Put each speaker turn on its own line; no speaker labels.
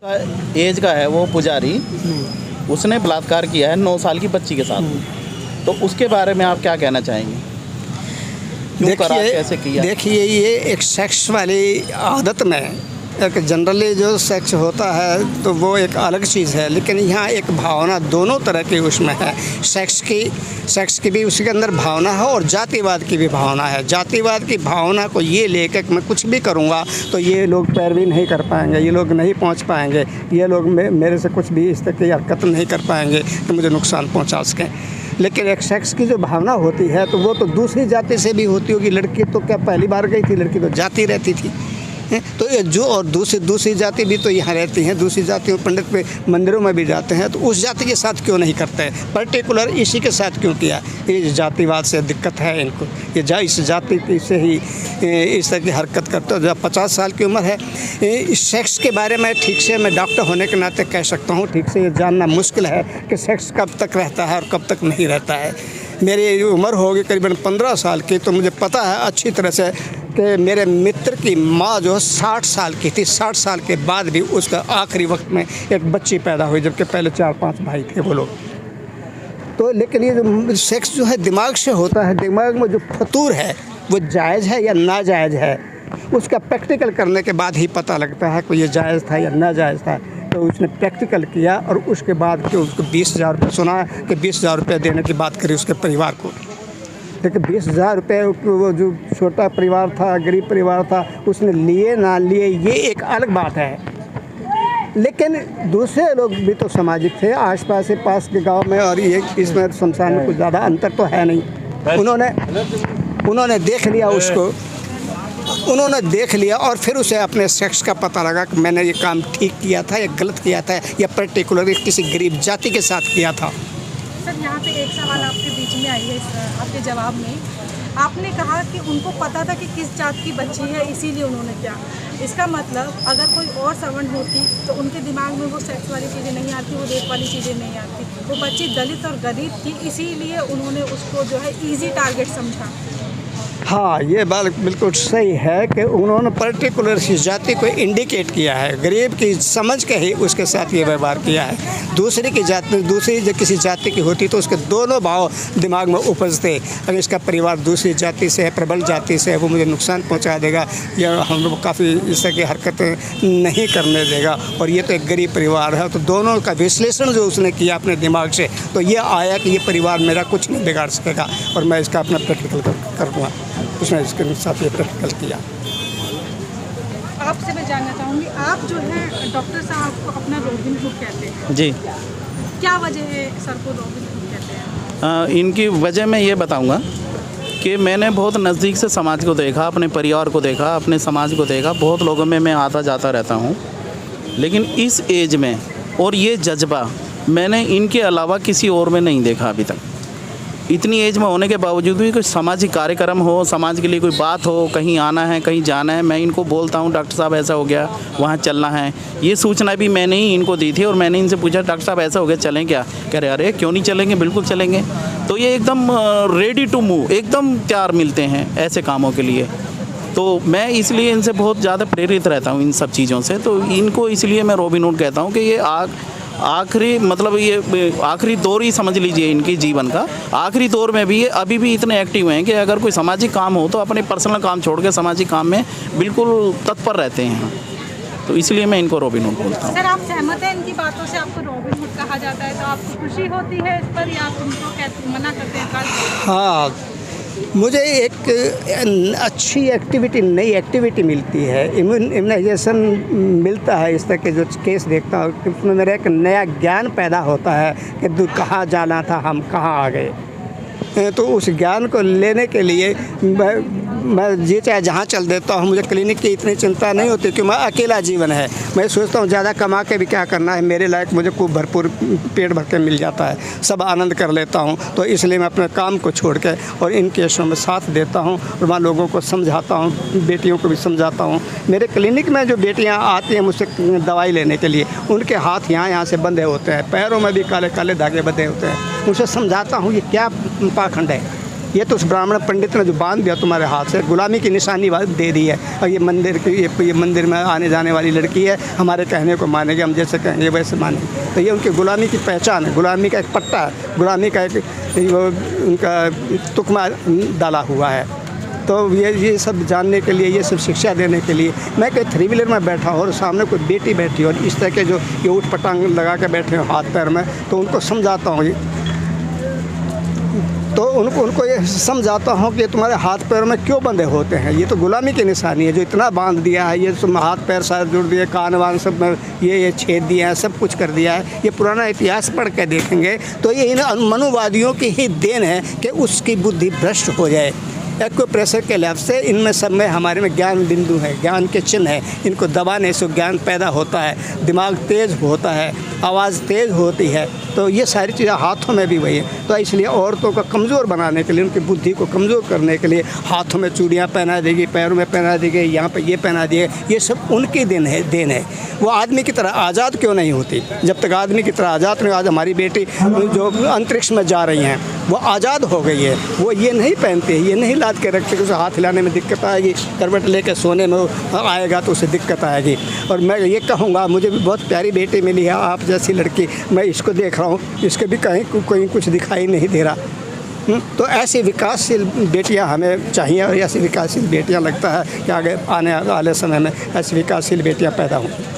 As का है वो पुजारी, उसने बलात्कार किया है 9 साल की बच्ची के साथ। तो उसके बारे में आप क्या कहना चाहेंगे? क्यों करा, कैसे किया?
देखिए, ये एक सेक्स वाली आदत में एक जनरली जो सेक्स होता है तो वो एक अलग चीज़ है, लेकिन यहाँ एक भावना दोनों तरह की उसमें है। सेक्स की भी उसके अंदर भावना है और जातिवाद की भी भावना है। जातिवाद की भावना को ये लेकर मैं कुछ भी करूँगा तो ये लोग पैरवी नहीं कर पाएंगे, ये लोग नहीं पहुँच पाएंगे, ये लोग मेरे से कुछ भी इस तरह की हरकत नहीं कर पाएंगे कि मुझे नुकसान पहुँचा सकें। लेकिन एक सेक्स की जो भावना होती है तो वो तो दूसरी जाति से भी होती होगी। लड़की तो क्या पहली बार गई थी, लड़की तो जाती रहती थी। तो ये जो और दूसरी जाति भी तो यहाँ रहती हैं, दूसरी जातियों पंडित पे मंदिरों में भी जाते हैं, तो उस जाति के साथ क्यों नहीं करते हैं? पर्टिकुलर इसी के साथ क्यों किया? ये जातिवाद से दिक्कत है इनको। ये इस जाति से ही इस तरह की हरकत करते हो। जब 50 साल की उम्र है, इस सेक्स के बारे में ठीक से मैं डॉक्टर होने के नाते कह सकता हूँ, ठीक से ये जानना मुश्किल है कि सेक्स कब तक रहता है और कब तक नहीं रहता है। मेरी उम्र होगी करीबन 15 साल की, तो मुझे पता है अच्छी तरह से कि मेरे मित्र की माँ जो 60 साल की थी, 60 साल के बाद भी उसका आखिरी वक्त में एक बच्ची पैदा हुई, जबकि पहले 4-5 भाई थे वो लोग। तो लेकिन ये जो सेक्स जो है दिमाग से होता है, दिमाग में जो फतूर है वो जायज़ है या नाजायज़ है, उसका प्रैक्टिकल करने के बाद ही पता लगता है कि ये जायज़ था या नाजायज़ था। तो उसने प्रैक्टिकल किया और उसके बाद कि उसको 20,000 रुपये सुना कि 20,000 रुपये देने की बात करी उसके परिवार को। लेकिन 20,000 रुपये वो जो छोटा परिवार था, गरीब परिवार था, उसने लिए ना लिए ये एक अलग बात है। लेकिन दूसरे लोग भी तो सामाजिक थे आसपास के पास के गांव में, और ये इसमें शमशान में कुछ ज़्यादा अंतर तो है नहीं। उन्होंने देख लिया उसको, उन्होंने देख लिया और फिर उसे अपने सेक्स का पता लगा कि मैंने ये काम ठीक किया था या गलत किया था या पर्टिकुलर किसी गरीब जाति के साथ किया था।
सर, यहाँ पे एक सवाल आपके बीच में आई है, आपके जवाब में आपने कहा कि उनको पता था कि किस जात की बच्ची है, इसीलिए उन्होंने किया। इसका मतलब अगर कोई और सवर्ण होती तो उनके दिमाग में वो सेक्स वाली चीज़ें नहीं आती, वो रेप वाली चीज़ें नहीं आती। वो बच्ची दलित और गरीब थी, इसीलिए उन्होंने उसको जो है ईजी टारगेट समझा।
हाँ, ये बात बिल्कुल सही है कि उन्होंने पर्टिकुलर इस जाति को इंडिकेट किया है, गरीब की समझ के ही उसके साथ ये व्यवहार किया है। दूसरी की जाति, दूसरी जो किसी जाति की होती तो उसके दोनों भाव दिमाग में उपजते। अगर इसका परिवार दूसरी जाति से है, प्रबल जाति से है, वो मुझे नुकसान पहुंचा देगा या हम लोग काफ़ी इस तरह की हरकतें नहीं करने देगा, और ये तो एक गरीब परिवार है। तो दोनों का विश्लेषण जो उसने किया अपने दिमाग से, तो ये आया कि ये परिवार मेरा कुछ नहीं बिगाड़ सकेगा और मैं इसका अपना प्रैक्टिकल करूँगा। उसने इसके साथ ये प्रैक्टिकल किया।
आपसे मैं जानना चाहूँगी, आप जो है डॉक्टर साहब को अपना रॉबिन हुड कहते हैं
जी,
क्या वजह है सर को रॉबिन हुड कहते हैं?
इनकी वजह मैं ये बताऊंगा कि मैंने बहुत नज़दीक से समाज को देखा, अपने परिवार को देखा, अपने समाज को देखा। बहुत लोगों में मैं आता जाता रहता हूँ, लेकिन इस एज में और ये जज्बा मैंने इनके अलावा किसी और में नहीं देखा अभी तक। इतनी एज में होने के बावजूद भी कोई सामाजिक कार्यक्रम हो, समाज के लिए कोई बात हो, कहीं आना है, कहीं जाना है, मैं इनको बोलता हूँ डॉक्टर साहब ऐसा हो गया, वहाँ चलना है। ये सूचना भी मैंने ही इनको दी थी और मैंने इनसे पूछा डॉक्टर साहब ऐसा हो गया, चलें क्या? कह रहे अरे क्यों नहीं चलेंगे, बिल्कुल चलेंगे। तो ये एकदम रेडी टू मूव, एकदम तैयार मिलते हैं ऐसे कामों के लिए। तो मैं इसलिए इनसे बहुत ज़्यादा प्रेरित रहता हूँ इन सब चीज़ों से। तो इनको इसलिए मैं रॉबिन हुड कहता हूँ कि ये आखिरी मतलब ये आखिरी दौर ही समझ लीजिए इनकी जीवन का। आखिरी दौर में भी ये अभी भी इतने एक्टिव हैं कि अगर कोई सामाजिक काम हो तो अपने पर्सनल काम छोड़ के सामाजिक काम में बिल्कुल तत्पर रहते हैं। तो इसलिए मैं इनको रॉबिन हुड बोलता हूँ।
सर, आप सहमत हैं इनकी बातों से? आपको रॉबिन हुड कहा जाता है तो आपको खुशी होती है इस पर या आप उनको मना करते हैं?
हाँ, मुझे एक अच्छी एक्टिविटी, नई एक्टिविटी मिलती है, इम्यूनाइजेशन मिलता है। इस तरह के जो केस देखता हूँ उसमें मेरा एक नया ज्ञान पैदा होता है कि कहाँ जाना था, हम कहाँ आ गए। तो उस ज्ञान को लेने के लिए मैं जी चाहे जहाँ चल देता हूँ। मुझे क्लिनिक की इतनी चिंता नहीं होती क्योंकि मैं अकेला जीवन है। मैं सोचता हूँ ज़्यादा कमा के भी क्या करना है, मेरे लायक मुझे खूब भरपूर पेट भर के मिल जाता है, सब आनंद कर लेता हूँ। तो इसलिए मैं अपने काम को छोड़ के और इन केसों में साथ देता हूँ और वहाँ लोगों को समझाता हूँ, बेटियों को भी समझाता हूँ। मेरे क्लिनिक में जो बेटियाँ आती हैं मुझसे दवाई लेने के लिए, उनके हाथ यहाँ से बंधे होते हैं, पैरों में भी काले काले धागे बंधे होते हैं। उनसे समझाता हूँ ये क्या पाखंड है, ये तो उस ब्राह्मण पंडित ने जो बांध दिया तुम्हारे हाथ से, गुलामी की निशानी दे दी है। और ये मंदिर की ये मंदिर में आने जाने वाली लड़की है, हमारे कहने को मानेगी, हम जैसे कहेंगे वैसे मानेंगे। तो ये उनकी गुलामी की पहचान है, गुलामी का एक पट्टा है, गुलामी का एक वो उनका तुकमा डाला हुआ है। तो ये सब जानने के लिए, ये सब शिक्षा देने के लिए मैं कहीं 3 व्हीलर में बैठा हूँ और सामने कोई बेटी बैठी और इस तरह के जो ये ऊट पटांग लगा के बैठे हैं हाथ पैर में, तो उनको समझाता हूँ, तो उनको ये समझाता हूँ कि तुम्हारे हाथ पैर में क्यों बंधे होते हैं, ये तो गुलामी की निशानी है। जो इतना बांध दिया है, ये सब हाथ पैर सारे जुड़ दिए, कान वान सब में ये छेद दिया है, सब कुछ कर दिया है। ये पुराना इतिहास पढ़ के देखेंगे तो ये इन मनुवादियों की ही देन है कि उसकी बुद्धि भ्रष्ट हो जाए। एक्यूप्रेशर के लैब से इनमें सब में हमारे में ज्ञान बिंदु है, ज्ञान के चिन्ह है, इनको दबाने से ज्ञान पैदा होता है, दिमाग तेज़ होता है, आवाज़ तेज़ होती है। तो ये सारी चीज़ें हाथों में भी वही है। तो इसलिए औरतों को कमज़ोर बनाने के लिए, उनकी बुद्धि को कमज़ोर करने के लिए हाथों में चूड़ियाँ पहना देगी, पैरों में पहना देगी, यहाँ पे ये पहना दिए, ये सब उनकी देन है। वो आदमी की तरह आज़ाद क्यों नहीं होती? जब तक आदमी की तरह आज़ाद नहीं, आज हमारी बेटी जो अंतरिक्ष में जा रही हैं वो आज़ाद हो गई है, वो ये नहीं पहनती है, ये नहीं लाद के रखते कि उसे हाथ हिलाने में दिक्कत आएगी, करवट लेके सोने में आएगा तो उसे दिक्कत आएगी। और मैं ये कहूँगा, मुझे भी बहुत प्यारी बेटी मिली है, आप जैसी लड़की, मैं इसको देख रहा हूँ, इसके भी कहीं कोई कुछ दिखाई नहीं दे रहा। तो ऐसी विकासशील बेटियां हमें चाहिए और ऐसी विकासशील बेटियां लगता है कि आगे आने वाले समय में ऐसी विकासशील बेटियां पैदा हों।